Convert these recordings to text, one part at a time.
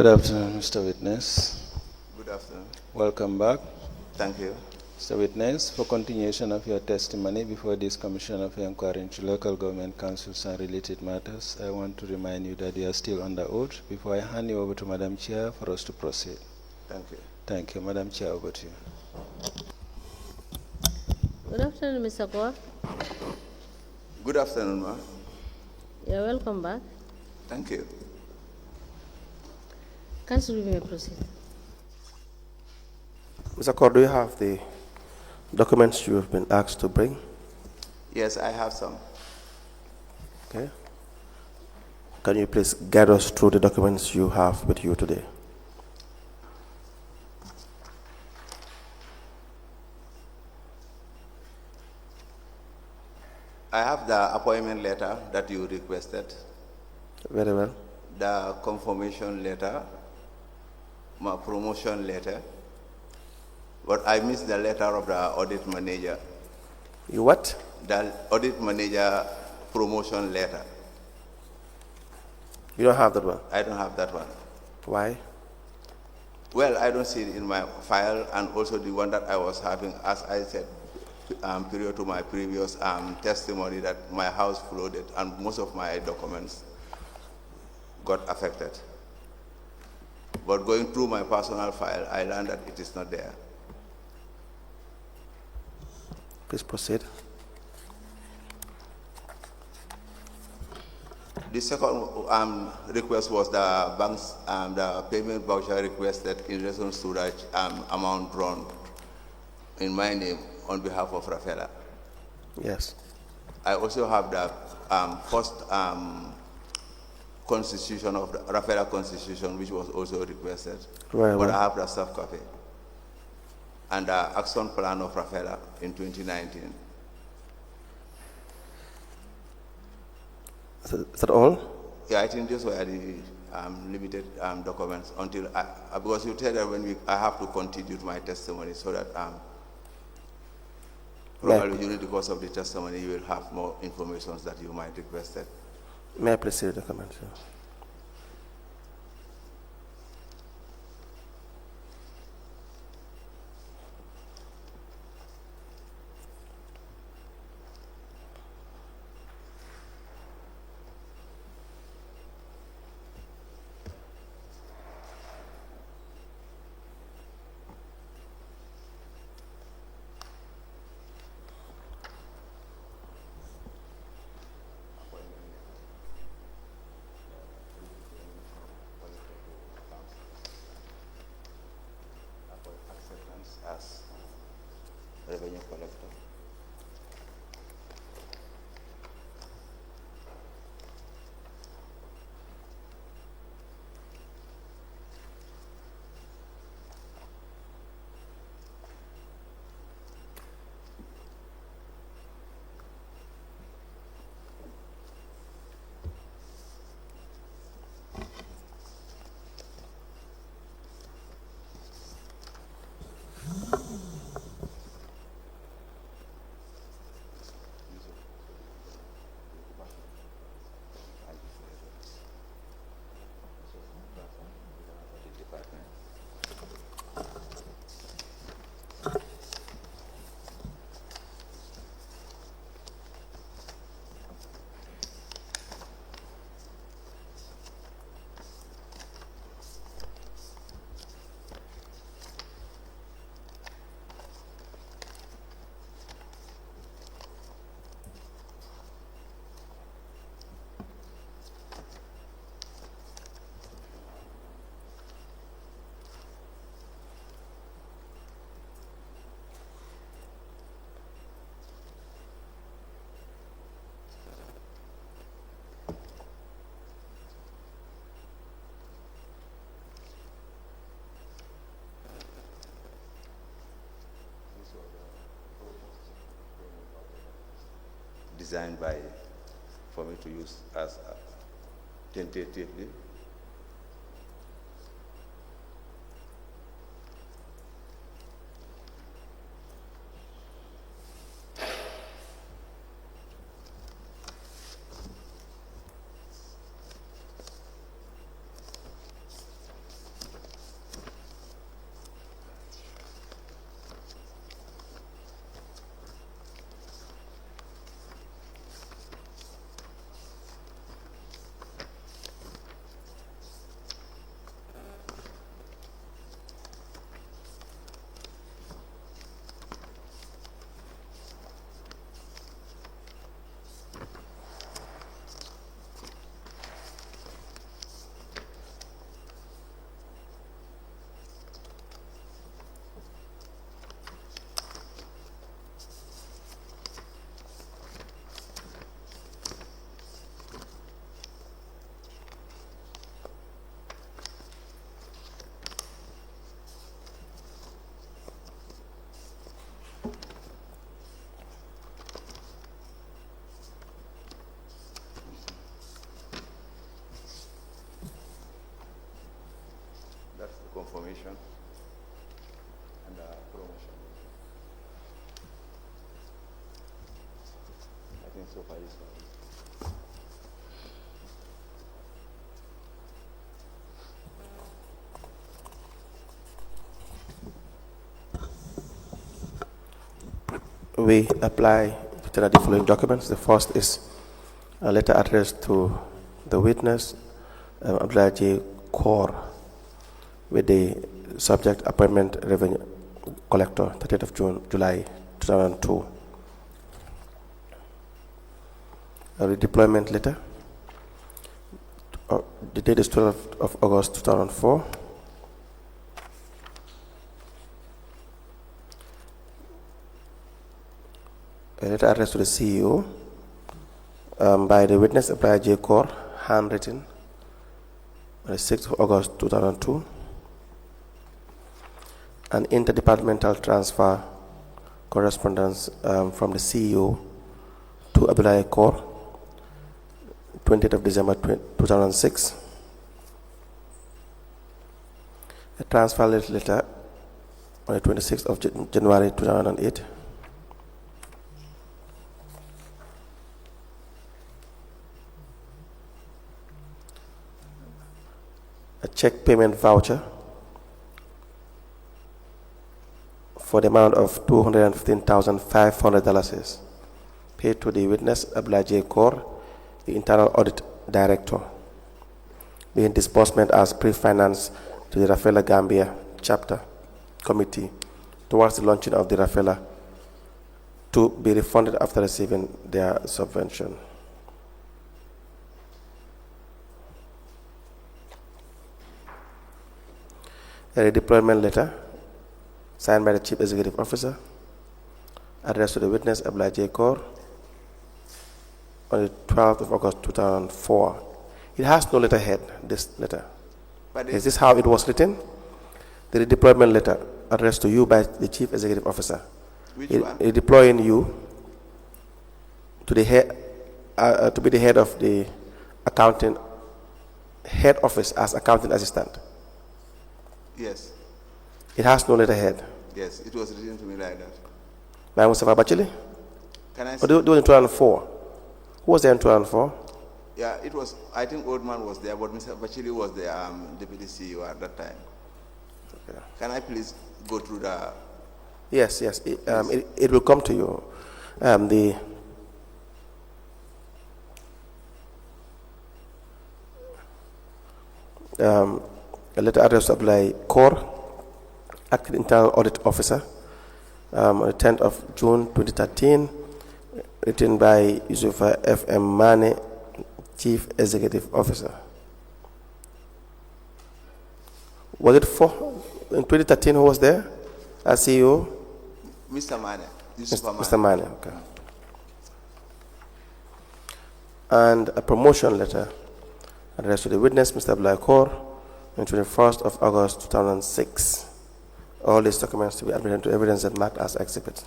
Good afternoon, Mr. Witness. Good afternoon. Welcome back. Thank you. Mr. Witness, for continuation of your testimony before this Commission of Inquiry into Local Government Councils and related matters, I want to remind you that you are still under oath before I hand you over to Madam Chair for us to proceed. Thank you. Thank you. Madam Chair, over to you. Good afternoon, Mr. Corr. Good afternoon, ma'am. You're welcome back. Thank you. Council, we may proceed. Mr. Corr, do you have the documents you have been asked to bring? Yes, I have some. Okay. Can you please guide us through the documents you have with you today? I have the appointment letter that you requested, Very well. the confirmation letter, my promotion letter, but I missed the letter of the audit manager. You what? The audit manager promotion letter. You don't have that one. I don't have that one. Why? Well, I don't see it in my file, and also the one that I was having, as I said, period to my previous testimony, that my house flooded and most of my documents got affected. But going through my personal file, I learned that it is not there. Please proceed. The second request was the bank's the payment voucher requested in relation to that amount drawn in my name on behalf of Rafaela. Yes. I also have the first constitution of the Rafaela Constitution, which was also requested. Right, but right. I have the soft copy. And the action plan of Rafaela in 2019. Is that all? Yeah, I think those were the limited documents until because you tell that when I have to continue my testimony so that probably during the course of the testimony you will have more information that you might request. May I please see the documents? Yeah. As revenue collector. Designed for me to use as tentatively. information and promotion. I think so far this one. We apply to the following documents. The first is a letter addressed to the witness, Abdoulie Corr, with the subject appointment revenue collector, 30th of July 2002. A redeployment letter. The date is 12th of August 2004. A letter addressed to the CEO by the witness Abdoulie Corr, handwritten, on the 6th of August 2002. An interdepartmental transfer correspondence from the CEO to Abdoulie Corr, 20th of December 2006. A transfer letter on the 26th of January 2008. A check payment voucher for the amount of $215,500 paid to the witness Abdoulie Corr, the internal audit director, being disbursement as pre-finance to the Rafela Gambia chapter committee towards the launching of the Rafela, to be refunded after receiving their subvention. A redeployment letter signed by the Chief Executive Officer, addressed to the witness Abdoulie Corr, on the 12th of August 2004. It has no letterhead, this letter. But Is this how it was written? The redeployment letter addressed to you by the Chief Executive Officer. Which one? Redeploying you to the head, to be the head of the accounting head office as accounting assistant. Yes. It has no letterhead. Yes, it was written to me like that. By Mustafa Bachili? Can I Or say? do it in 2004? Who was there in 2004? Yeah, it was, I think Old Man was there, but Mr. Bachili was the deputy CEO at that time. Okay. Can I please go through the... Yes. It will come to you. A letter addressed to Abdoulie Corr, acting internal audit officer, on the 10th of June 2013, written by Yusufa F.M. Mane, Chief Executive Officer. Was it in 2013 who was there as CEO? Mr. Mane. Mr. Mane, okay. And a promotion letter addressed to the witness, Mr. Abdoulie Corr, on 21st of August 2006. All these documents to be admitted to evidence and marked as exhibits.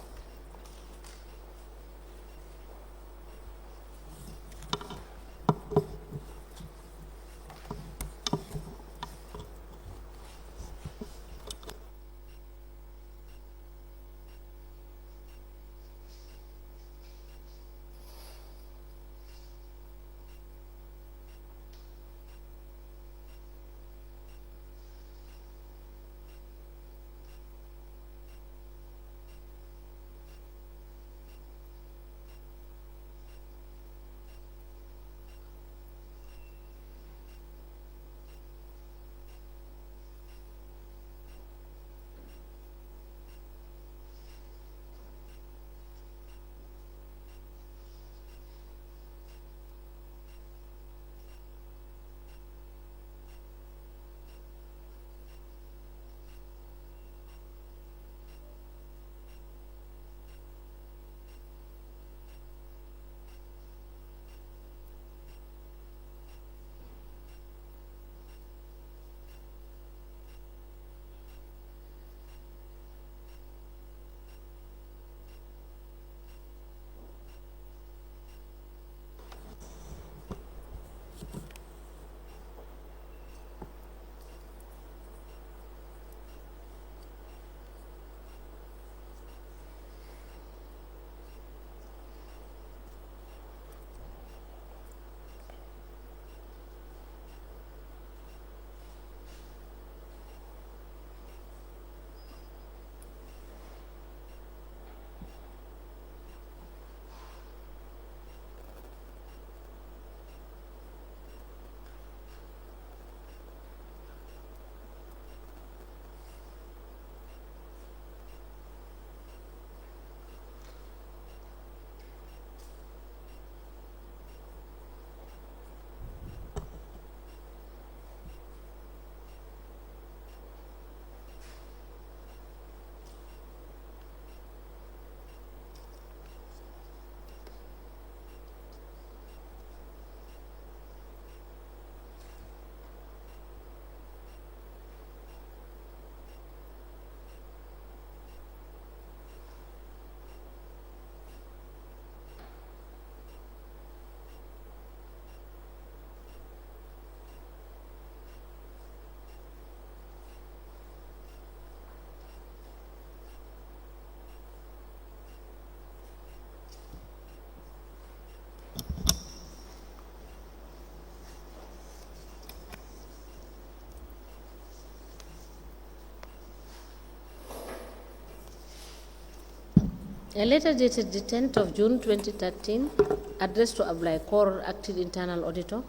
A letter dated the 10th of June 2013, addressed to Abdoulie Corr, Acting Internal Auditor.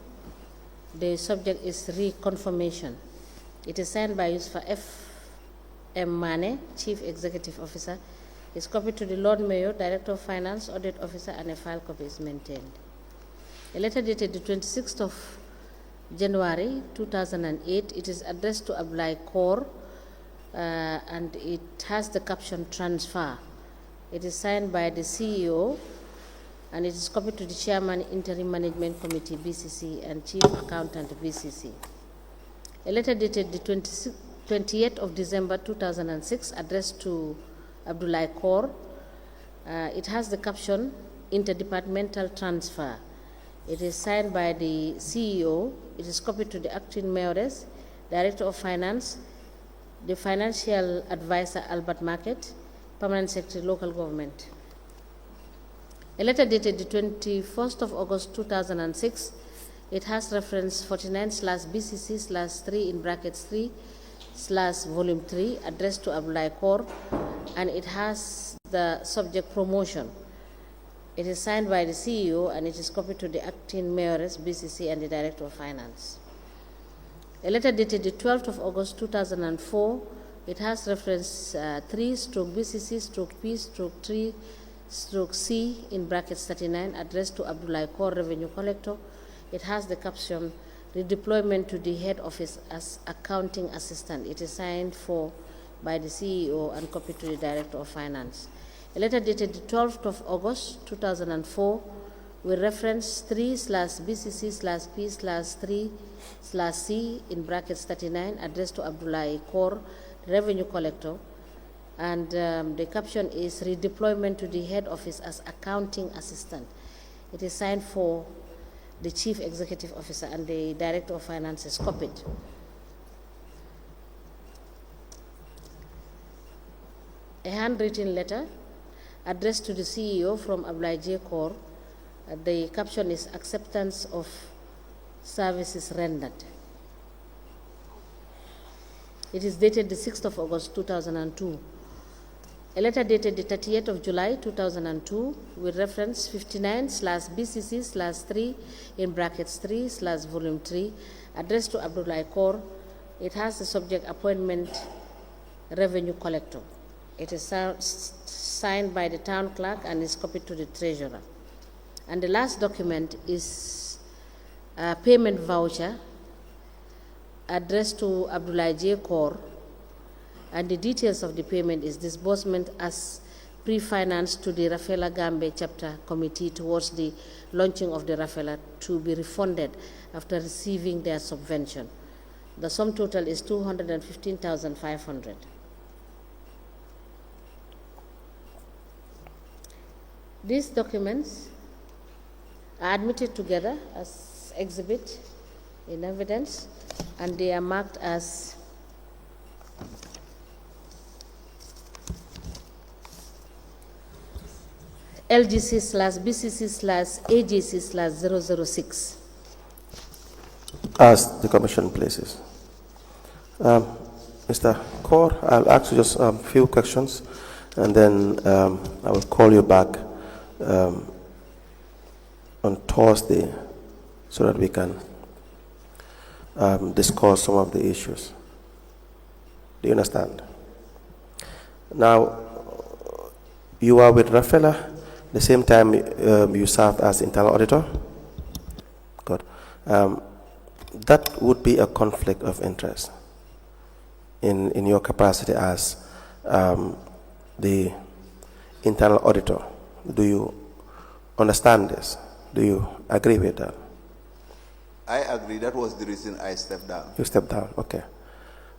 The subject is reconfirmation. It is signed by Yusuf F. M. Mane, Chief Executive Officer. It's copied to the Lord Mayor, Director of Finance, Audit Officer, and a file copy is maintained. A letter dated the 26th of January 2008, it is addressed to Abdoulie Corr, and it has the caption transfer. It is signed by the CEO, and it is copied to the Chairman, Interim Management Committee, BCC, and Chief Accountant, BCC. A letter dated the 28th of December 2006, addressed to Abdoulie Corr. It has the caption interdepartmental transfer. It is signed by the CEO. It is copied to the Acting Mayoress, Director of Finance, the Financial Advisor, Albert Market, Permanent Secretary, Local Government. A letter dated the 21st of August 2006, it has reference 49/BCC/3 in brackets 3/volume 3, addressed to Abdoulie Corr, and it has the subject promotion. It is signed by the CEO, and it is copied to the Acting Mayoress, BCC, and the Director of Finance. A letter dated the 12th of August 2004, it has reference 3/BCC/P/3/C in brackets 39, addressed to Abdoulie Corr, Revenue Collector. It has the caption redeployment to the head office as accounting assistant. It is signed for by the CEO and copied to the Director of Finance. A letter dated the 12th of August 2004 with reference 3/BCC/P/3/C in brackets 39, addressed to Abdoulie Corr, Revenue Collector, and the caption is redeployment to the head office as accounting assistant. It is signed for the Chief Executive Officer, and the Director of Finance is copied. A handwritten letter addressed to the CEO from Abdoulie Corr. The caption is acceptance of services rendered. It is dated the 6th of August 2002. A letter dated the 30th of July 2002 with reference 59/BCC/3 in brackets 3/volume 3, addressed to Abdoulie Corr. It has the subject appointment revenue collector. It is signed by the town clerk and is copied to the treasurer. And the last document is a payment voucher addressed to Abdoulie Corr, and the details of the payment is disbursement as pre-finance to the Rafela Gambe chapter committee towards the launching of the Rafela to be refunded after receiving their subvention. The sum total is 215,500. These documents are admitted together as exhibit in evidence, and they are marked as LGC/BCC/AGC/006. As the Commission places. Mr. Corr, I'll ask you just a few questions, and then I will call you back on Thursday so that we can discuss some of the issues. Do you understand? Now, you are with Rafela the same time you served as internal auditor? Good. That would be a conflict of interest in your capacity as the internal auditor. Do you understand this? Do you agree with that? I agree. That was the reason I stepped down. You stepped down, okay.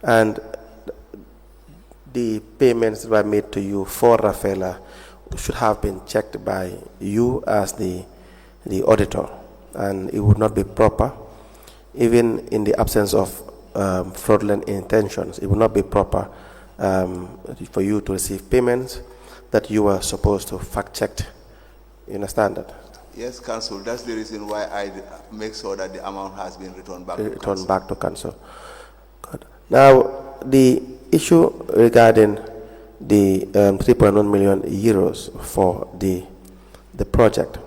And the payments that were made to you for Rafela should have been checked by you as the auditor, and it would not be proper, even in the absence of fraudulent intentions. It would not be proper for you to receive payments that you were supposed to fact-check. You understand that? Yes, Council. That's the reason why I make sure that the amount has been returned back to Council. Good. Now, the issue regarding the 3.1 million euros for the project.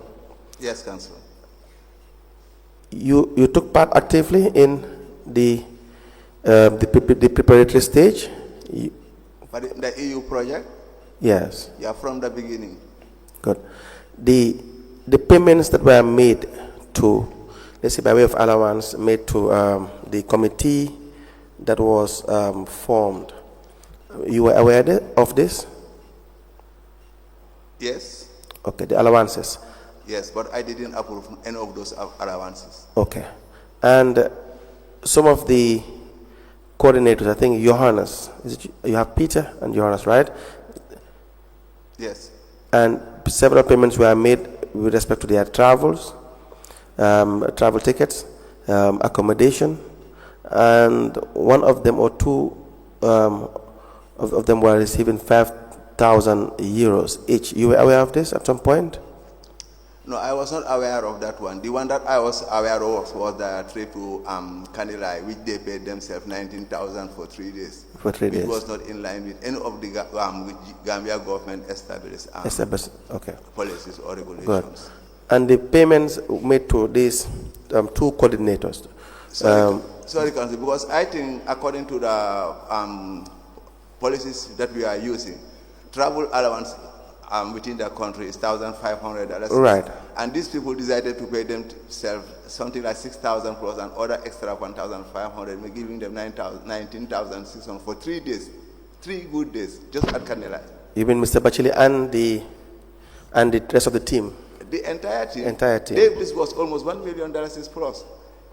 Yes, Council. You took part actively in the preparatory stage? But the EU project? Yes. Yeah, from the beginning. Good. The payments that were made to, let's say by way of allowance, made to the committee that was formed, you were aware of this? Yes. Okay, the allowances. Yes, but I didn't approve any of those allowances. Okay. And some of the coordinators, I think Johannes, you have Peter and Johannes, right? Yes. And several payments were made with respect to their travels, travel tickets, accommodation, and one of them or two of them were receiving 5,000 euros each. You were aware of this at some point? No, I was not aware of that one. The one that I was aware of was the trip to Kanilai, which they paid themselves 19,000 for 3 days. For 3 days. It was not in line with any of the Gambia government established okay. policies or regulations. Good. And the payments made to these two coordinators. Sorry, Council, because I think according to the policies that we are using, travel allowance within the country is $1,500. Right. And these people decided to pay themselves something like 6,000 plus and other extra 1,500, giving them 19,600 for 3 days, 3 good days, just at Kanilai. You mean Mr. Bachili and the rest of the team? The entire team. Entire team. This was almost $1 million plus.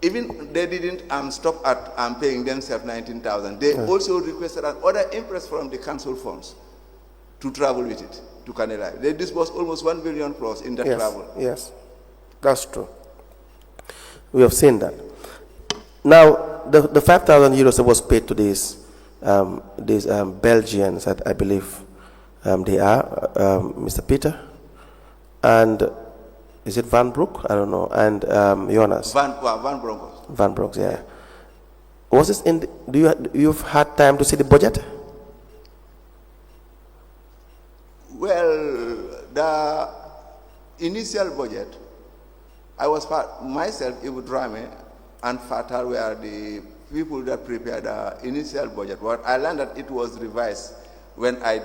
Even they didn't stop at paying themselves 19,000. They also requested another interest from the council funds to travel with it to Kanilai. This was almost 1 billion plus in that travel. Yes, that's true. We have seen that. Now, the 5,000 euros that was paid to these Belgians, I believe they are Mr. Peter and is it Van Broek? I don't know. And Jonas. Van Broncos. Van Broek, yeah. Was this in? You've had time to see the budget? Well, the initial budget, I was myself, Ibudrame, and Fatal were the people that prepared the initial budget. But I learned that it was revised when I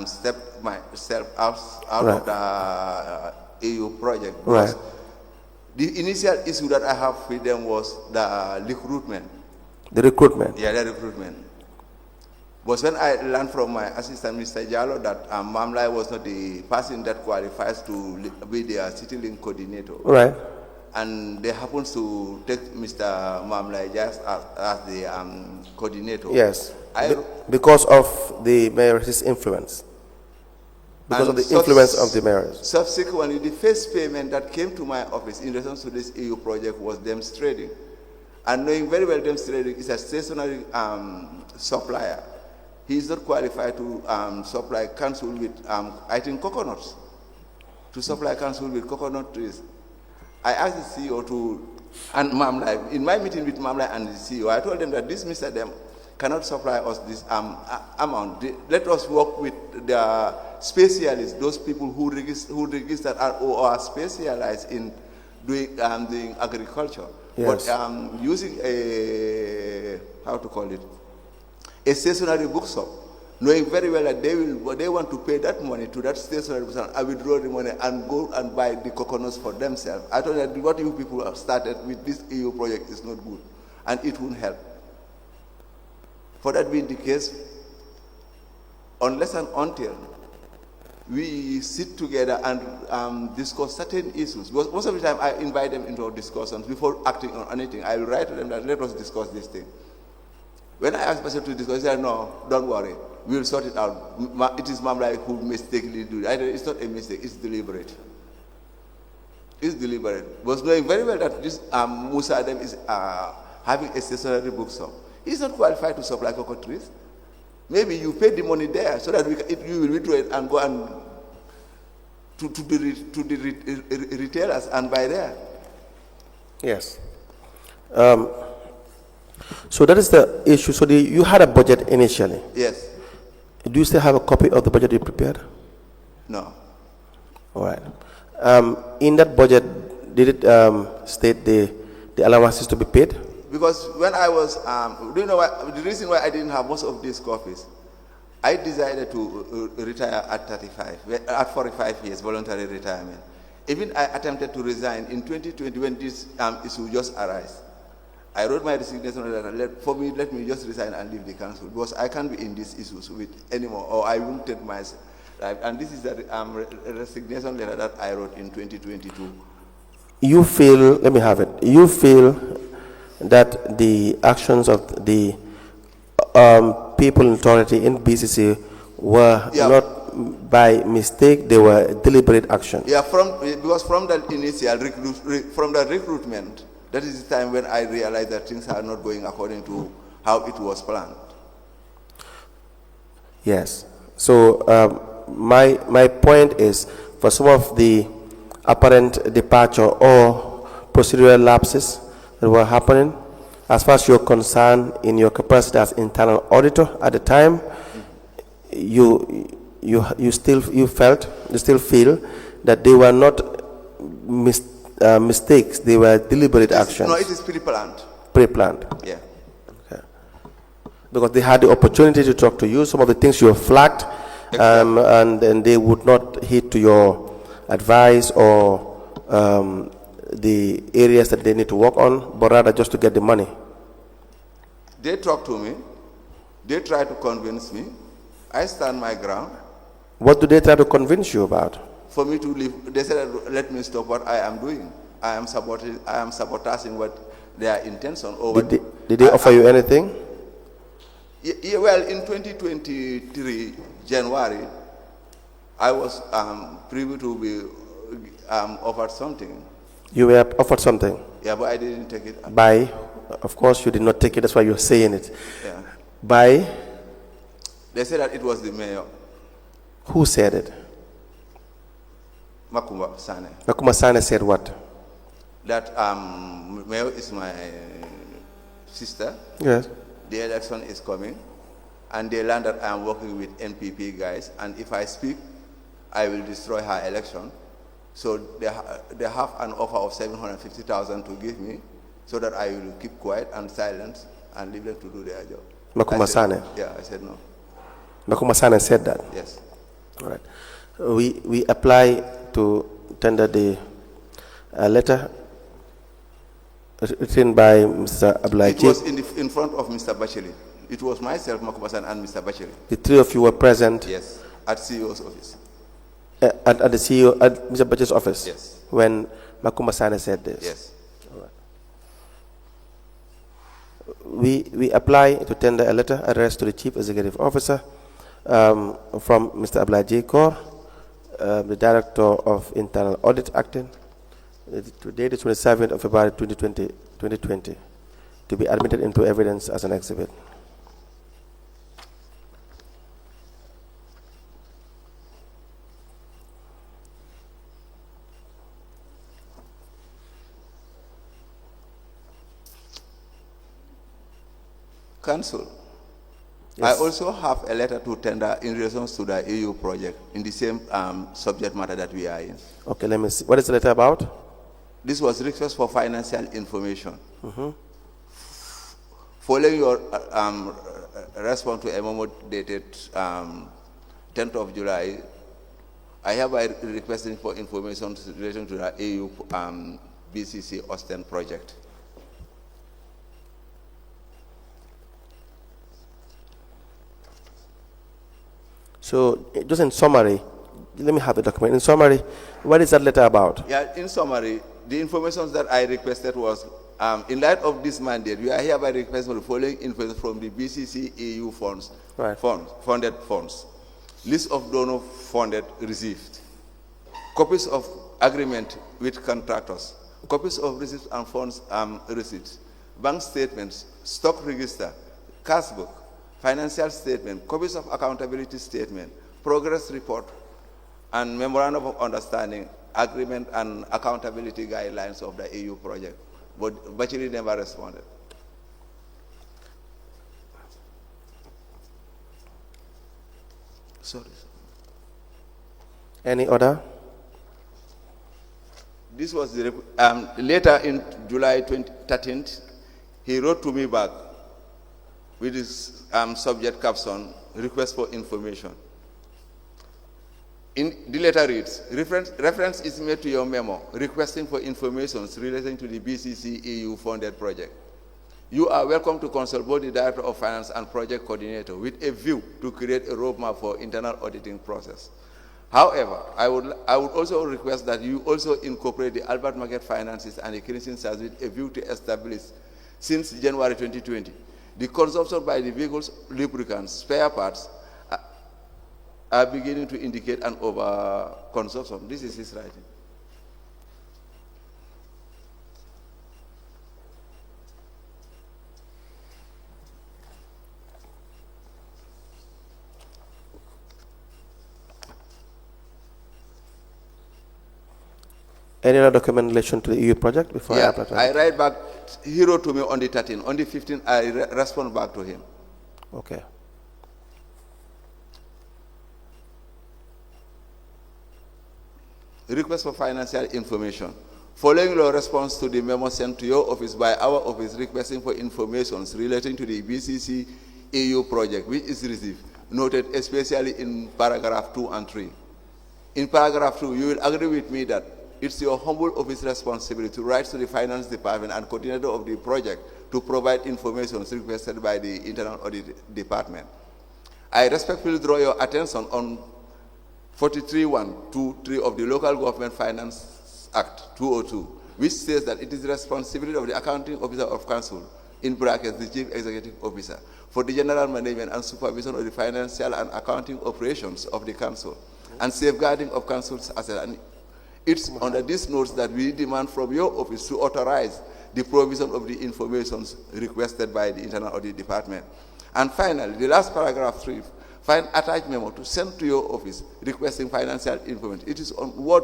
stepped myself out of the EU project. Right. The initial issue that I have with them was the recruitment. The recruitment? Yeah, the recruitment. But when I learned from my assistant, Mr. Jallo, that Mamlai was not the person that qualifies to be their city link coordinator. Right. And they happen to take Mr. Mamlai just as the coordinator. Yes. Because of the mayor's influence. Because of the influence of the mayors. Subsequently, the first payment that came to my office in relation to this EU project was Dems Trading. And knowing very well Dems Trading is a stationary supplier. He is not qualified to supply council with, I think, coconuts. To supply council with coconut trees. I asked the CEO and Mamlai, in my meeting with Mamlai and the CEO, I told them that this Mr. Dem cannot supply us this amount. Let us work with the specialists, those people who registered or are specialized in doing agriculture. Yes. But using a, how to call it, a stationary bookshop, knowing very well that they want to pay that money to that stationary bookshop and withdraw the money and go and buy the coconuts for themselves. I thought that what you people have started with this EU project is not good, and it won't help. For that being the case, unless and until we sit together and discuss certain issues, because most of the time I invite them into discussions before acting on anything. I will write to them that let us discuss this thing. When I ask myself to discuss, they say, no, don't worry, we will sort it out. It is Mamlai who mistakenly do it. It's not a mistake, it's deliberate. It's deliberate. But knowing very well that this Musa Adam is having a stationary bookshop. He's not qualified to supply coconut trees. Maybe you pay the money there so that you will withdraw it and go and to the retailers and buy there. Yes. So that is the issue. So you had a budget initially. Yes. Do you still have a copy of the budget you prepared? No. All right. In that budget, did it state the allowances to be paid? Because when I was, do you know what, the reason why I didn't have most of these copies, I decided to retire at 45 years, voluntary retirement. Even I attempted to resign in 2020 when this issue just arose. I wrote my resignation letter. Let me just resign and leave the council because I can't be in these issues with anymore, or I won't take my life. And this is the resignation letter that I wrote in 2022. You feel, let me have it. You feel that the actions of the people in authority in BCC were not by mistake; they were deliberate action. Yeah, because from the initial recruitment. That is the time when I realized that things are not going according to how it was planned. Yes. So my point is, for some of the apparent departure or procedural lapses that were happening, as far as you're concerned in your capacity as internal auditor at the time, you still feel that they were not mistakes, they were deliberate actions. No, it is pre-planned. Pre-planned. Yeah. Okay. Because they had the opportunity to talk to you, some of the things you have flagged, and then they would not heed to your advice or the areas that they need to work on, but rather just to get the money. They talked to me. They tried to convince me. I stand my ground. What do they try to convince you about? For me to leave, they said, let me stop what I am doing. I am sabotaging what their intention. Or did they offer you anything? Yeah, well, in 2023, January, I was privy to be offered something. You were offered something? Yeah, but I didn't take it. By? Of course you did not take it, that's why you're saying it. Yeah. By? They said that it was the mayor. Who said it? Makuma Sane. Makuma Sane said what? That mayor is my sister. Yes. The election is coming, and they learned that I am working with NPP guys, and if I speak, I will destroy her election. So they have an offer of 750,000 to give me, so that I will keep quiet and silent and leave them to do their job. Makuma Sane? Yeah, I said no. Makuma Sane said that? Yes. All right. We apply to tender the letter written by Mr. Abdoulie. It was in front of Mr. Bacheli. It was myself, Makubasan, and Mr. Bacheli. The three of you were present? Yes, at CEO's office. At the CEO, at Mr. Bacheli's office? Yes. When Makuma Sane said this? Yes. All right. We apply to tender a letter addressed to the Chief Executive Officer from Mr. Abdoulie Corr, the Director of Internal Audit Acting, today the 27th of February 2020, to be admitted into evidence as an exhibit. Council. Yes. I also have a letter to tender in relation to the EU project in the same subject matter that we are in. Okay, let me see. What is the letter about? This was request for financial information. Following your response to a memo dated 10th of July, I hereby requesting for information in relation to the EU BCC Austin project. So, just in summary, let me have the document. In summary, what is that letter about? Yeah, in summary, the information that I requested was, in light of this mandate, we are hereby requesting the following information from the BCC EU funds, Right. funded funds, list of donor funded received, copies of agreement with contractors, copies of receipts and funds receipts, bank statements, stock register, cash book, financial statement, copies of accountability statement, progress report, and memorandum of understanding, agreement and accountability guidelines of the EU project. But Bacheli never responded. Sorry. Any other? This was later in July 2013. He wrote to me back with his subject caption, request for information. In the letter reads, reference is made to your memo requesting for information relating to the BCC EU funded project. You are welcome to consult both the Director of Finance and Project Coordinator with a view to create a roadmap for internal auditing process. However, I would also request that you also incorporate the Albert Market finances and the cleansing service with a view to establish, since January 2020, the consumption by the vehicles, lubricants, spare parts are beginning to indicate an overconsumption. This is his writing. Any other document in relation to the EU project before I apply? I write back. He wrote to me on the 13th. On the 15th, I respond back to him. Okay. Request for financial information. Following your response to the memo sent to your office by our office requesting for information relating to the BCC EU project, which is received, noted especially in paragraph 2 and 3. In paragraph 2, you will agree with me that it's your humble office responsibility to write to the finance department and coordinator of the project to provide information requested by the internal audit department. I respectfully draw your attention on 43.123 of the Local Government Finance Act 202, which says that it is the responsibility of the accounting officer of council, in brackets the chief executive officer, for the general management and supervision of the financial and accounting operations of the council and safeguarding of council's assets. And it's under these notes that we demand from your office to authorize the provision of the information requested by the internal audit department. And finally, the last paragraph 3, find attached memo to send to your office requesting financial information. It is on word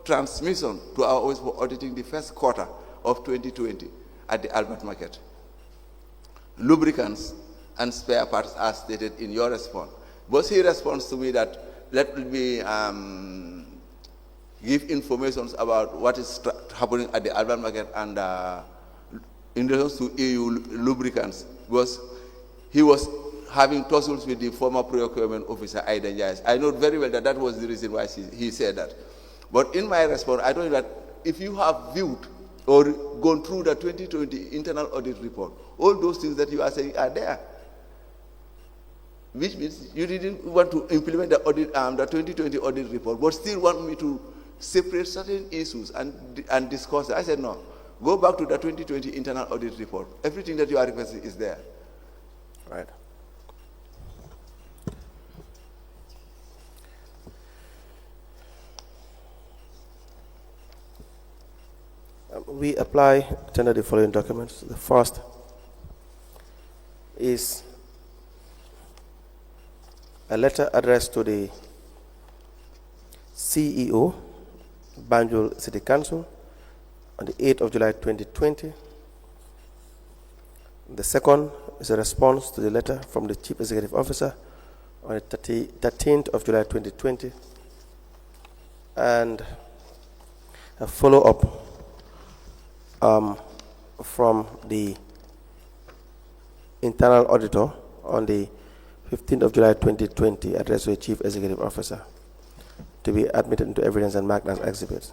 transmission to our office for auditing the first quarter of 2020 at the Albert Market. Lubricants and spare parts are stated in your response. But he responds to me that let me give information about what is happening at the Albert Market and in relation to EU lubricants, because he was having tussles with the former procurement officer, Aiden Jais. I know very well that that was the reason why he said that. But in my response, I told you that if you have viewed or gone through the 2020 internal audit report, all those things that you are saying are there. Which means you didn't want to implement the audit, the 2020 audit report, but still want me to separate certain issues and discuss it. I said, no, go back to the 2020 internal audit report. Everything that you are requesting is there. Right. We apply tender the following documents. The first is a letter addressed to the CEO, Banjul City Council, on the 8th of July 2020. The second is a response to the letter from the Chief Executive Officer on the 13th of July 2020, and a follow-up from the internal auditor on the 15th of July 2020, addressed to the Chief Executive Officer, to be admitted into evidence and marked as exhibits.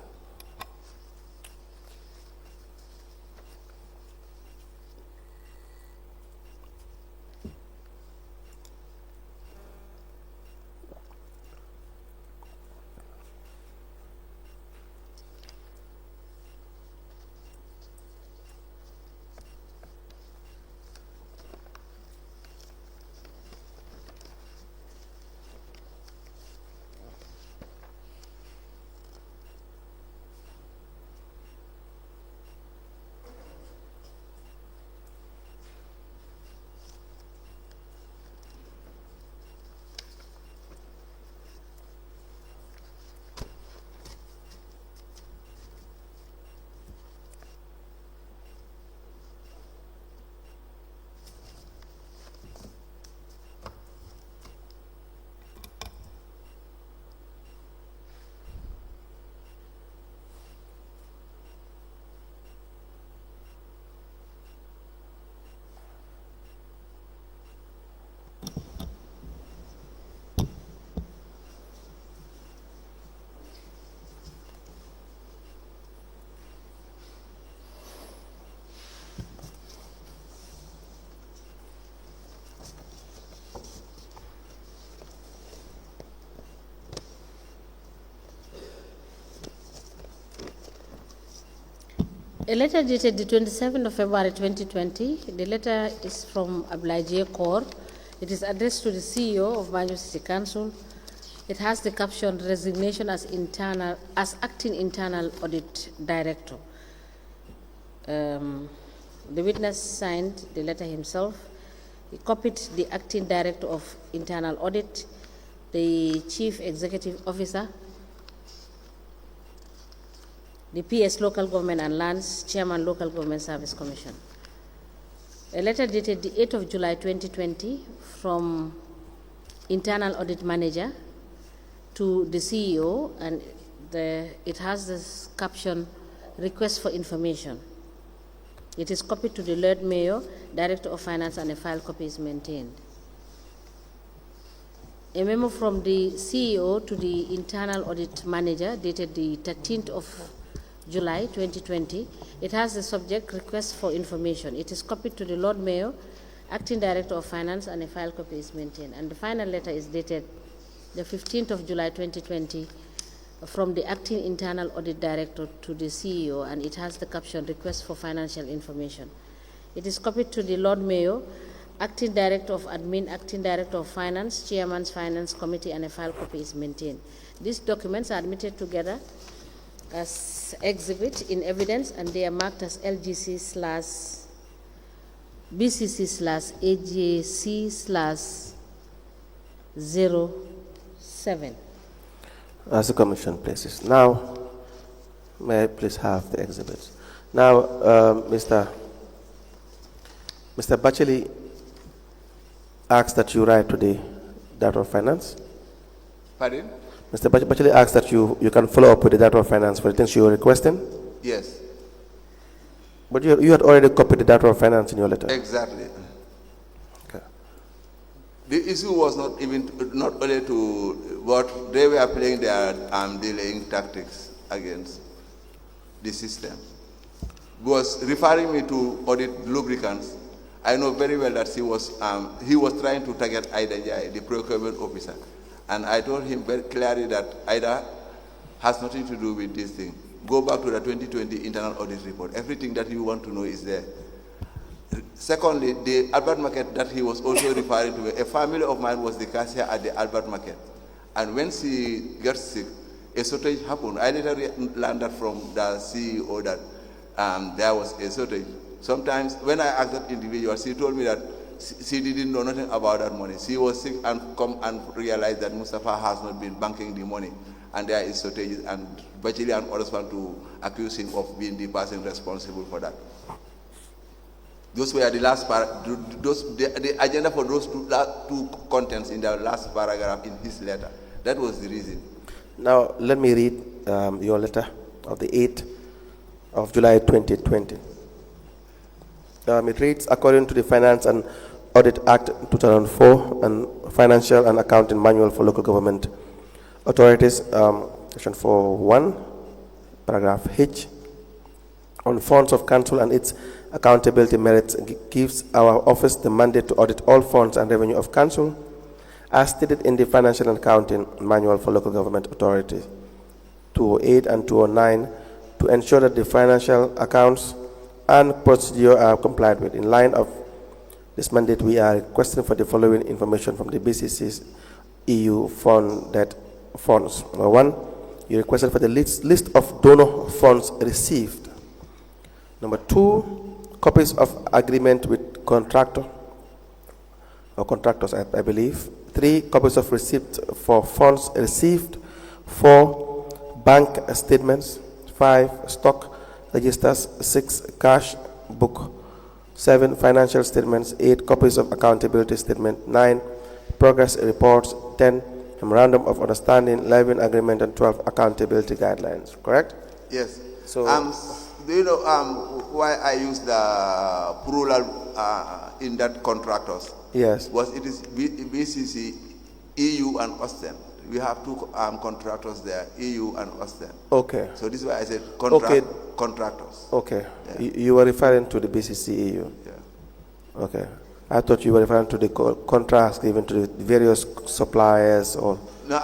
A letter dated the 27th of February 2020. The letter is from Abdoulie Corr. It is addressed to the CEO of Banjul City Council. It has the caption "Resignation as acting internal audit director." The witness signed the letter himself. He copied the acting director of internal audit, the chief executive officer, the PS Local Government and Lands, Chairman Local Government Service Commission. A letter dated the 8th of July 2020 from Internal Audit Manager to the CEO, and it has this caption, "Request for information." It is copied to the Lord Mayor, Director of Finance, and a file copy is maintained. A memo from the CEO to the Internal Audit Manager dated the 13th of July 2020. It has the subject "Request for information." It is copied to the Lord Mayor, Acting Director of Finance, and a file copy is maintained. And the final letter is dated the 15th of July 2020 from the Acting Internal Audit Director to the CEO, and it has the caption "Request for financial information." It is copied to the Lord Mayor, Acting Director of Admin, Acting Director of Finance, Chairman's Finance Committee, and a file copy is maintained. These documents are admitted together as exhibit in evidence, and they are marked as LGC/BCC/AJC/07. As the Commission places. Now, may I please have the exhibits? Now, Mr. Bacheli asks that you write to the Director of Finance. Pardon? Mr. Bacheli asks that you can follow up with the Director of Finance for the things you are requesting. Yes. But you had already copied the Director of Finance in your letter. Exactly. Okay. The issue was not only to what they were playing their delaying tactics against the system. Was referring me to audit lubricants. I know very well that he was trying to target Ida Jai, the procurement officer, and I told him very clearly that Ida has nothing to do with this thing. Go back to the 2020 internal audit report. Everything that you want to know is there. Secondly, the Albert Market that he was also referring to, a family of mine was the cashier at the Albert Market. And when she got sick, a shortage happened. I later learned that from the CEO that there was a shortage. Sometimes when I asked that individual, she told me that she didn't know nothing about that money. She was sick and come and realized that Mustafa has not been banking the money, and there is shortages, and Bacheli and others want to accuse him of being the person responsible for that. Those were the last the agenda for those two contents in the last paragraph in his letter. That was the reason. Now, let me read your letter of the 8th of July 2020. It reads, according to the Finance and Audit Act 2004 and Financial and Accounting Manual for Local Government Authorities, Section 4.1, paragraph H, on funds of council and its accountability merits, gives our office the mandate to audit all funds and revenue of council, as stated in the Financial and Accounting Manual for Local Government Authority 208 and 209, to ensure that the financial accounts and procedure are complied with. In line of this mandate, we are requesting for the following information from the BCC's EU funded funds. Number 1, you requested for the list of donor funds received. Number 2, copies of agreement with contractor or contractors, I believe. 3, copies of receipt for funds received. 4, bank statements. 5, stock registers. 6, cash book. 7, financial statements. 8, copies of accountability statement. 9, progress reports. 10, memorandum of understanding. 11, agreement, and 12, accountability guidelines. Correct? Yes. So, do you know why I use the plural in that contractors? yes. Was it is BCC, EU, and Austin. We have two contractors there, EU and Austin. Okay. So this is why I said contractors. Okay. Yeah. You were referring to the BCC EU. Yeah. Okay. I thought you were referring to the contracts given to the various suppliers or... No,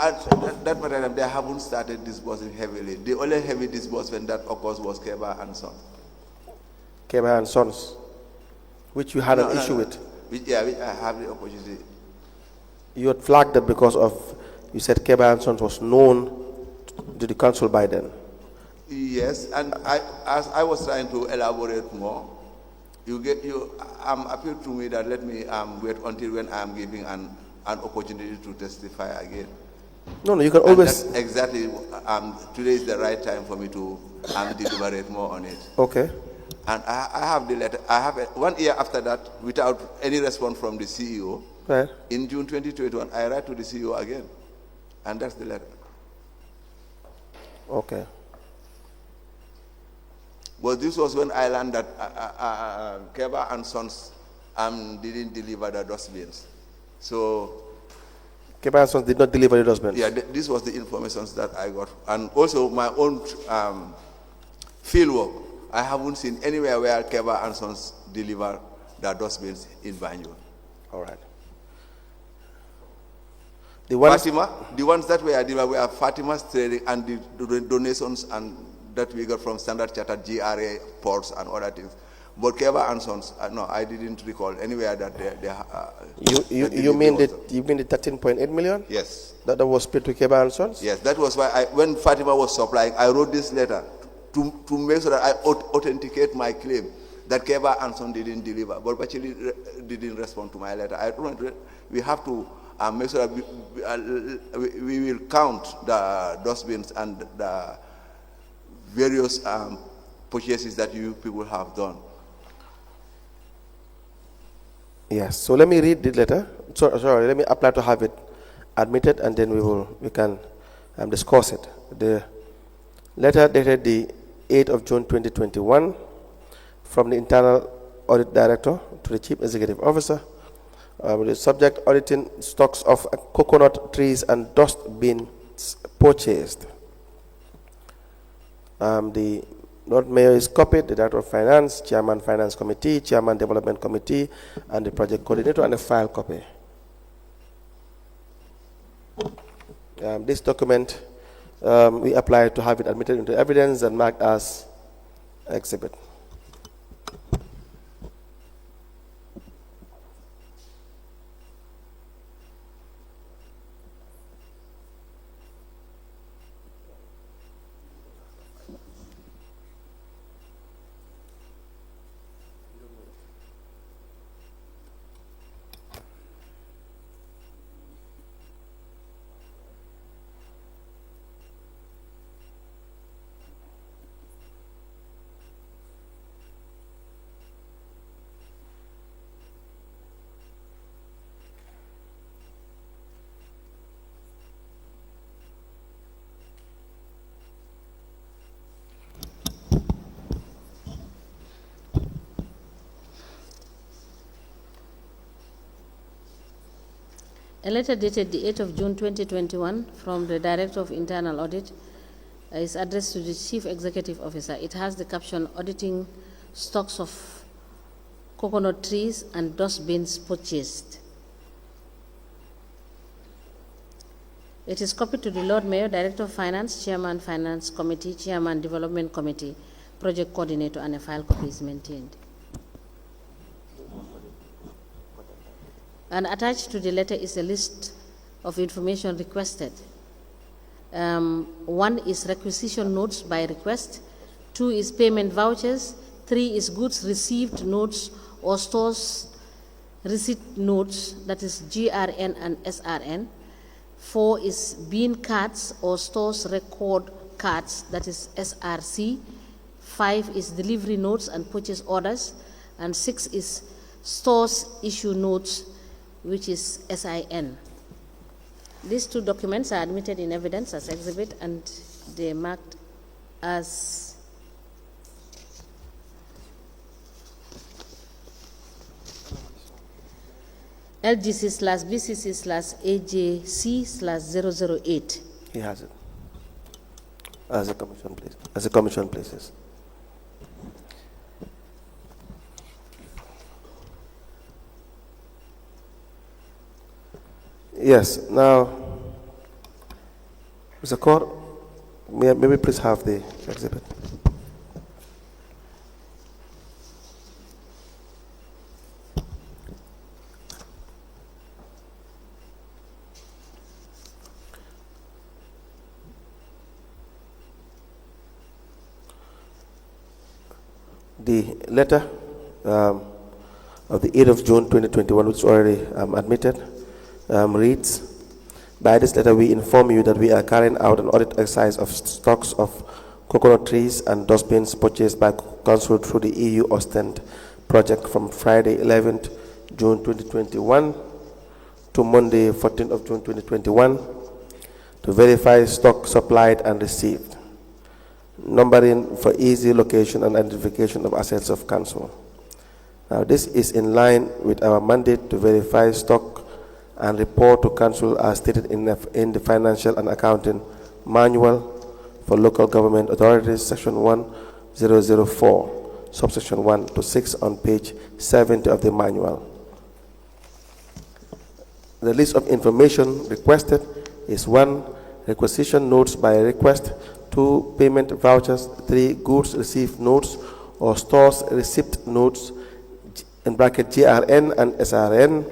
that matter, they haven't started disbursing heavily. The only heavy disbursement that occurs was Keba and Son. Keba and Sons, which you had an issue with. Which I have the opportunity. You had flagged that because of, you said Keba and Sons was known to the council by then. Yes, and as I was trying to elaborate more, you appealed to me that let me wait until when I am giving an opportunity to testify again. No, you can always. Exactly. Today is the right time for me to deliberate more on it. Okay. And I have the letter. I have 1 year after that, without any response from the CEO. Right. In June 2021, I write to the CEO again, and that's the letter. Okay. But this was when I learned that Keba and Sons didn't deliver the dustbins. So Keba and Sons did not deliver the dustbins. yeah, this was the information that I got, and also my own field work. I haven't seen anywhere where Keba and Sons deliver the dustbins in Banjul. All right. The ones that were delivered were Fatima's trading and the donations and that we got from Standard Chartered, GRA, ports and other things. But Keba and Sons, no, I didn't recall anywhere that you mean the 13.8 million? Yes. That was paid to Keba and Sons? Yes, that was why when Fatima was supplying, I wrote this letter to make sure that I authenticate my claim that Keba and Sons didn't deliver, but actually didn't respond to my letter. We have to make sure that we will count the dustbins and the various purchases that you people have done. Yes. So let me read the letter. Sorry, let me apply to have it admitted, and then we can discuss it. The letter dated the 8th of June 2021 from the Internal Audit Director to the Chief Executive Officer, with the subject auditing stocks of coconut trees and dust bins purchased. The Lord Mayor is copied, the Director of Finance, Chairman Finance Committee, Chairman Development Committee, and the Project Coordinator, and a file copy. This document, we apply to have it admitted into evidence and marked as exhibit. A letter dated the 8th of June 2021 from the Director of Internal Audit is addressed to the Chief Executive Officer. It has the caption, auditing stocks of coconut trees and dust bins purchased. It is copied to the Lord Mayor, Director of Finance, Chairman Finance Committee, Chairman Development Committee, Project Coordinator, and a file copy is maintained. And attached to the letter is a list of information requested. 1 is requisition notes by request, 2 is payment vouchers, 3 is goods received notes or stores receipt notes, that is GRN and SRN, 4 is bean cards or stores record cards, that is SRC, 5 is delivery notes and purchase orders, and 6 is stores issue notes, which is SIN. These 2 documents are admitted in evidence as exhibit, and they are marked as LGC/BCC/AJC/008. He has it. As a commission, please. As a commission, please. Yes. Now, Mr. Corr, may we please have the exhibit? The letter of the 8th of June 2021, which is already admitted, reads, by this letter we inform you that we are carrying out an audit exercise of stocks of coconut trees and dustbins purchased by Council through the EU Ostend project from Friday 11th June 2021 to Monday 14th of June 2021 to verify stock supplied and received, numbering for easy location and identification of assets of Council. Now, this is in line with our mandate to verify stock and report to Council as stated in the Financial and Accounting Manual for Local Government Authorities, Section 1004, subsection 1 to 6 on page 70 of the manual. The list of information requested is 1. Requisition notes by request, 2. Payment vouchers, 3. Goods received notes or stores receipt notes in bracket GRN and SRN,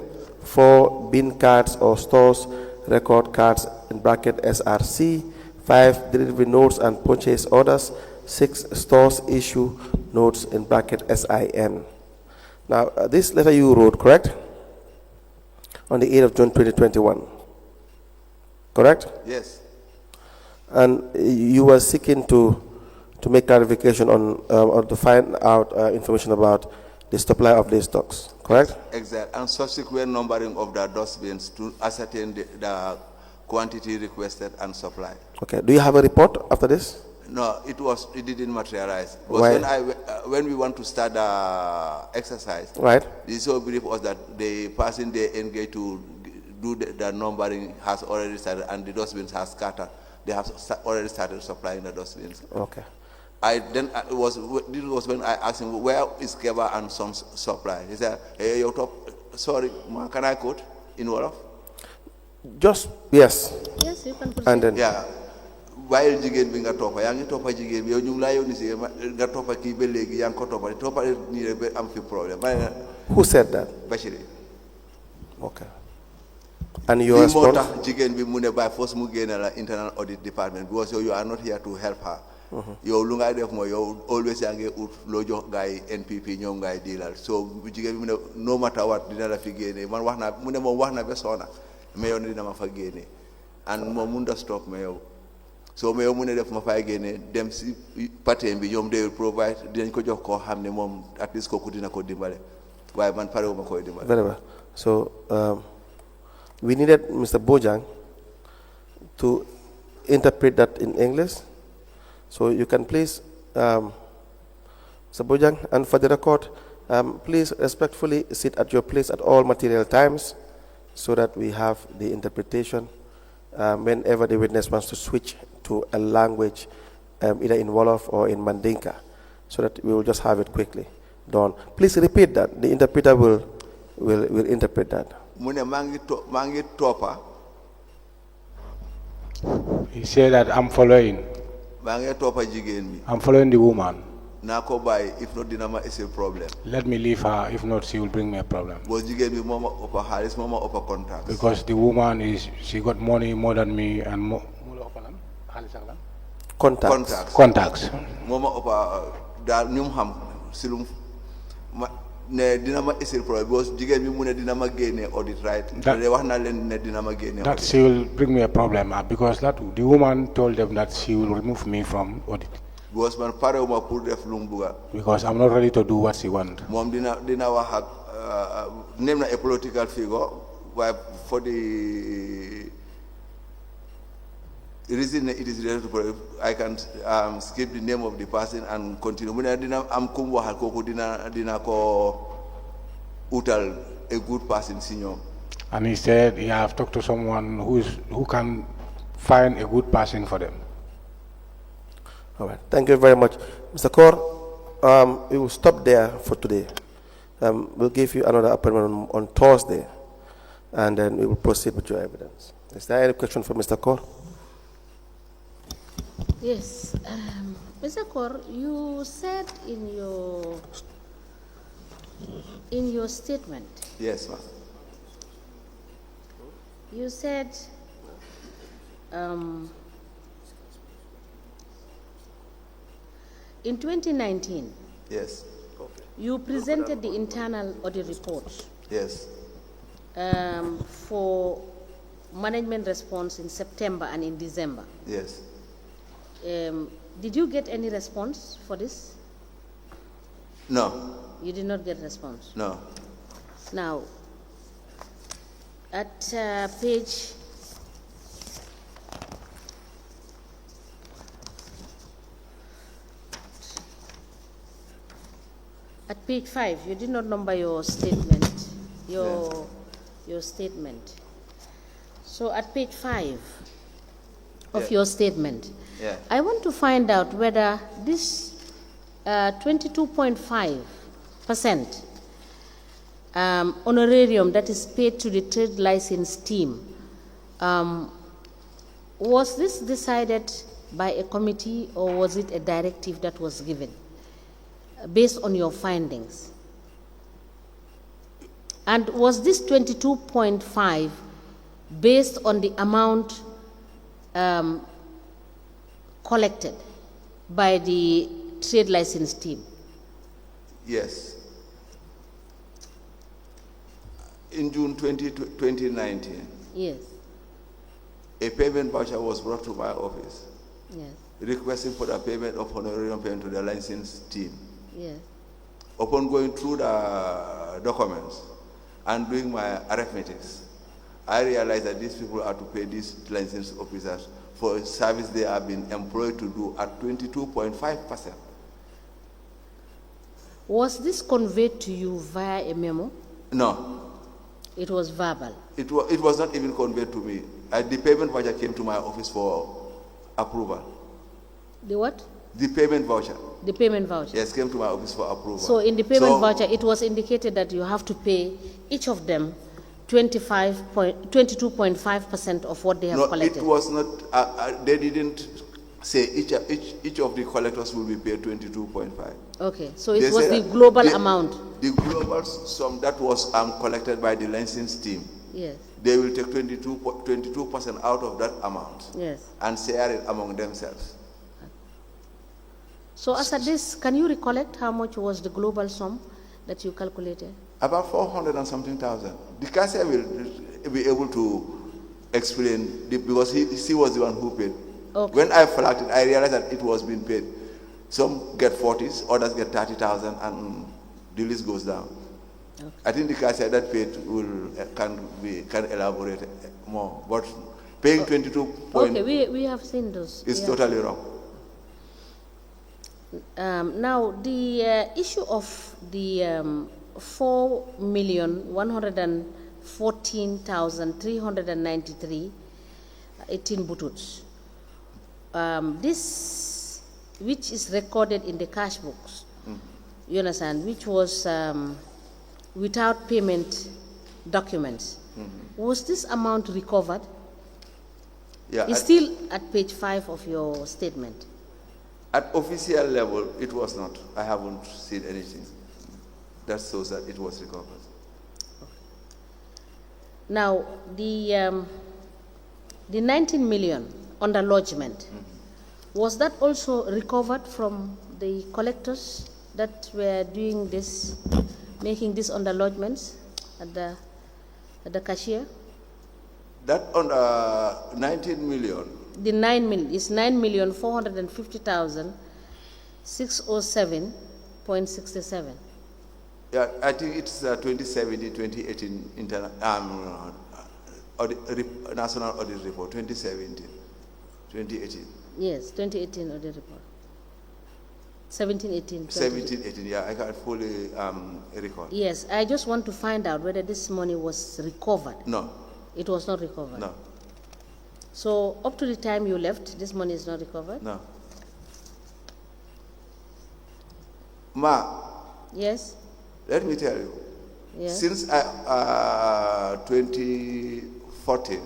4. Bin cards or stores record cards in bracket SRC, 5. Delivery notes and purchase orders, 6. Stores issue notes in bracket SIN. Now, this letter you wrote, correct? On the 8th of June 2021. Correct? Yes. And you were seeking to make clarification on or to find out information about the supply of these stocks, correct? Exactly. And subsequent numbering of the dustbins to ascertain the quantity requested and supplied. Okay. Do you have a report after this? No, it didn't materialize. But Why? when we want to start the exercise, Right. the so brief was that the person they engaged to do the numbering has already started, and the dustbins has scattered. They have already started supplying the dustbins. Okay. This was when I asked him, where is Keba and Sons supply? He said, hey, your top, sorry, can I quote in Wolof? Just, yes. Yes, you can proceed. And then, Yeah. While jigéen bi nga toppa yaa ngi toppa jigéen bi yow ñu ngi laa yónni si nga toppa kii ba léegi yaa ngi ko toppa nii rek ba am fi problème ma ne who said that? Bachiri Okay. And your lii moo response? tax jigéen bi mu ne by force mu génne la internal audit department because you are not here to help her. yow lu ngay def mooy yow always yaa ngi ut loo jox gars yi NPP ñoom ngay diilal so jigéen bi mu ne no matter what dina la fi génne man wax naa mu ne moom wax na ba soona mais yow ne dina ma fa génne and moom mun da stop mais yow so mais yow mu ne def ma fay génne dem si patin bi ñoom they will provide dinañ ko jox koo xam ne moom at least kooku dina ko dimbale waaye man pare wu ma koy dimbale. Very well. So, we needed Mr. Bojang to interpret that in English. So you can please, Mr. Bojang, and for the record, please respectfully sit at your place at all material times so that we have the interpretation whenever the witness wants to switch to a language either in Wolof or in Mandinka, so that we will just have it quickly done. Please repeat that. The interpreter will interpret that. Mune mangi topa. He said that I'm following. Mangi topa jigen mi. I'm following the woman. Nako bay if not dinama is a problem. Let me leave her. If not, she will bring me a problem. Bo jigen mi mama opa halis mama opa contacts. Because the woman she got money more than me and more. Contacts. Mama opa da ñum xam silum ne dina ma essayer problem because jigen mi mu ne dina ma génne audit right. Wax na len ne dina ma génne. That she will bring me a problem because that the woman told them that she will remove me from audit. Because man pare uma pour def lu mbuga. Because I'm not ready to do what she want. Mom dina wax ak name na a political figure why for the reason it is related to I can skip the name of the person and continue. Muna dina am kum waxal koku dina ko utal a good person senior. And he said he have talked to someone who can find a good person for them. All right. Thank you very much. Mr. Corr, we will stop there for today. We'll give you another appointment on Thursday, and then we will proceed with your evidence. Is there any question for Mr. Corr? Yes. Mr. Corr, you said in your statement. Yes, ma'am. You said in 2019. Yes. You presented the internal audit report Yes. for management response in September and in December. Yes. Did you get any response for this? No. You did not get response. No. Now, at page At page 5, you did not number your statement, your statement. So at page 5 of Yeah. your statement, Yeah. I want to find out whether this 22.5% honorarium that is paid to the trade license team, was this decided by a committee or was it a directive that was given based on your findings? And was this 22.5 based on the amount collected by the trade license team? Yes. In June 2019, Yes, a payment voucher was brought to my office yes, requesting for the payment of honorarium payment to the license team. yes. Upon going through the documents and doing my arithmetics, I realized that these people are to pay these license officers for a service they have been employed to do at 22.5%. Was this conveyed to you via a memo? No, It was verbal. it was not even conveyed to me. The payment voucher came to my office for approval. The what? The payment voucher, The payment voucher. yes, came to my office for approval. So in the payment So, voucher, it was indicated that you have to pay each of them 22.5% of what they have no, collected. it was not, they didn't say each of the collectors will be paid 22.5. Okay, so They it was said the that global amount. The global sum that was collected by the license team, Yes, they will take 22% out of that amount yes. and share it among themselves. So as at this, can you recollect how much was the global sum that you calculated? About 400 and something thousand. The cashier will be able to explain because he was the one who paid. Okay. When I flagged it, I realized that it was being paid. Some get 40s, others get 30,000, and the list goes down. Okay. I think the cashier that paid can elaborate more, but paying 22 point Okay, we have seen those. is We have totally wrong. Now, the issue of the 4,114,393 18 bututs, this, which is recorded in the cash books, you understand, which was without payment documents, was this amount recovered? Yeah, It's still at page 5 of your statement. at official level, it was not. I haven't seen anything that shows that it was recovered. Now, the 19 million under lodgement, was that also recovered from the collectors that were doing this, making these under lodgements at the cashier? That on 19 million, The 9 million is 9,450,607.67. yeah, I think it's 2017, 2018 National Audit Report, 2017, 2018. Yes, 2018 audit report. 17, 18. 17, 18, yeah, I can't fully recall. Yes, I just want to find out whether this money was recovered. No, It was not recovered. no, So up to the time you left, this money is not recovered? no. Ma, Yes? let me tell you, Yes? since 2014,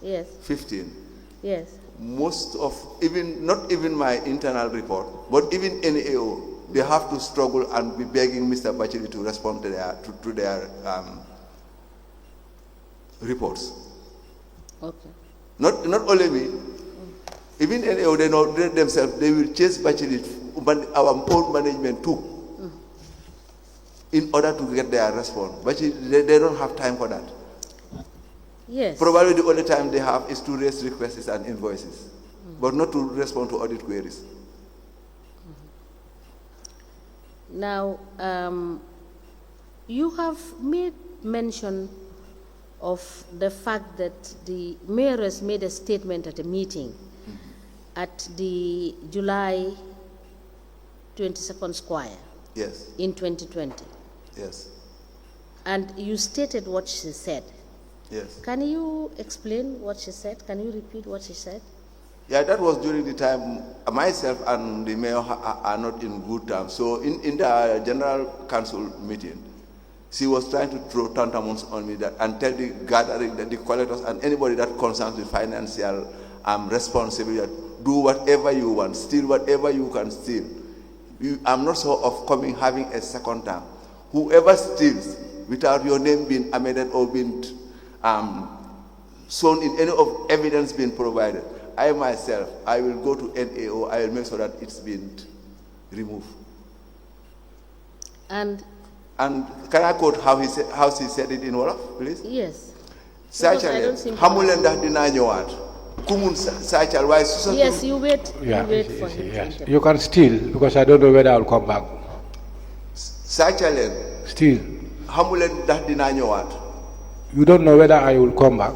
Yes? 15, Yes? most of, not even my internal report, but even NAO, they have to struggle and be begging Mr. Bacheli to respond to their reports. Okay. Not only me, even NAO, they know themselves, they will chase Bacheli, our own management too. in order to get their response. But they don't have time for that. Yes. Probably the only time they have is to raise requests and invoices, but not to respond to audit queries. Now, you have made mention of the fact that the mayoress made a statement at a meeting at the July 22nd Square Yes, in 2020. yes, And you stated what she said. yes. Can you explain what she said? Can you repeat what she said? Yeah, that was during the time myself and the mayor are not in good terms. So in the general council meeting, she was trying to throw tantamount on me that, and tell the gathering, that the collectors and anybody that concerns with financial responsibility, that do whatever you want, steal whatever you can steal. I'm not so of coming having a second term. Whoever steals without your name being amended or being shown in any of evidence being provided, I myself, I will go to NAO, I will make sure that it's been removed. And can I quote how she said it in Wolof, please? yes. Sachalen, hamulenda dina ñëwaat. Kumun sachal way su Yes, you wait. Yeah, you wait for him. yes. to You can steal because I don't know whether I'll come back. Sachalen, Steal. hamulenda dina ñëwaat. You don't know whether I will come back.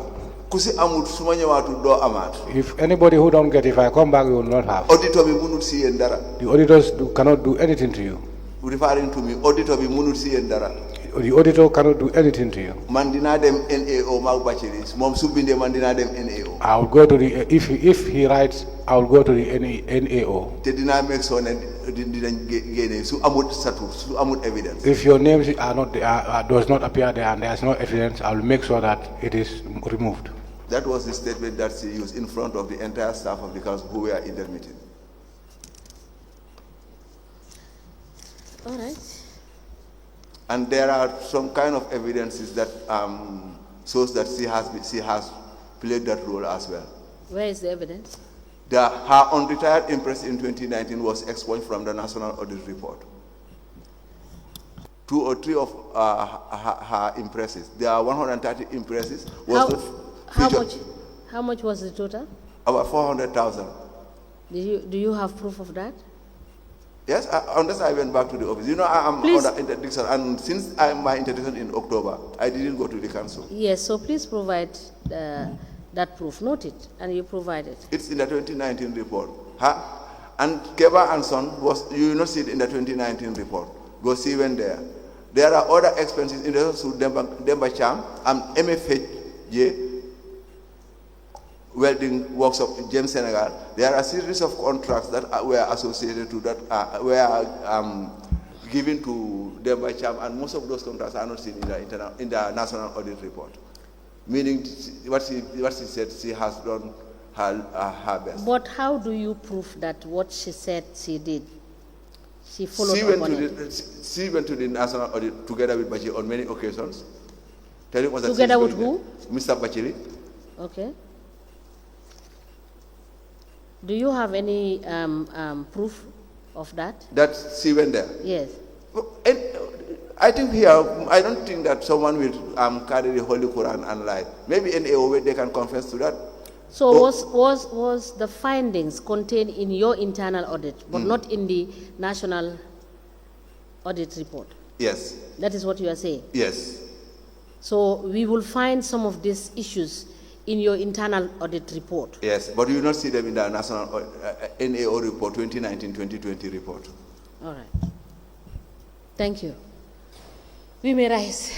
Kusi amut suma ñëwaatu do amat. If anybody who don't get, if I come back, you will not have. Auditor bi munut si yeen dara. The auditors cannot do anything to you. Referring to me, auditor bi munut si yeen dara. The auditor cannot do anything to you. Man dina dem NAO mag bachiris. Mom su bindé man dina dem NAO. I will go to the, if he writes, I will go to the NAO. Te dina make sure ne dinañ génné su amut statut, su amut evidence. If your names are not does not appear there and there is no evidence, I will make sure that it is removed. That was the statement that she used in front of the entire staff of the council who were in the meeting. All right. And there are some kind of evidences that shows that she has played that role as well. Where is the evidence? Her unretired impress in 2019 was expunged from the National Audit Report. 2 or 3 of her impresses. There are 130 impresses. How much was the total? About 400,000. Do you have proof of that? Yes, unless I went back to the office. You know, I'm Please. under interdiction, and since my interdiction in October, I didn't go to the council. Yes, so please provide that proof. Note it, and you provide it. It's in the 2019 report. And Keba and Son was, you will not see it in the 2019 report. Go see when there. There are other expenses in the Demba Cham and MFHJ welding works of James Senegal. There are a series of contracts that were associated to that, were given to Demba Cham, and most of those contracts are not seen in the National Audit Report. Meaning, what she said, she has done her best. But how do you prove that what she said she did? She followed She up went, on it. she went to the National Audit together with Bachi on many occasions. Telling us that Together she's with going who? there. Mr. Bachili. Okay. Do you have any proof of that? That she went there. Yes. And I think here, I don't think that someone will carry the Holy Quran and lie. Maybe in a way they can confess to that. So was the findings contained in your internal audit, but not in the National Audit Report? Yes. That is what you are saying? Yes. So we will find some of these issues in your internal audit report? Yes, but you will not see them in the National NAO report, 2019-2020 report. All right. Thank you. We may rise.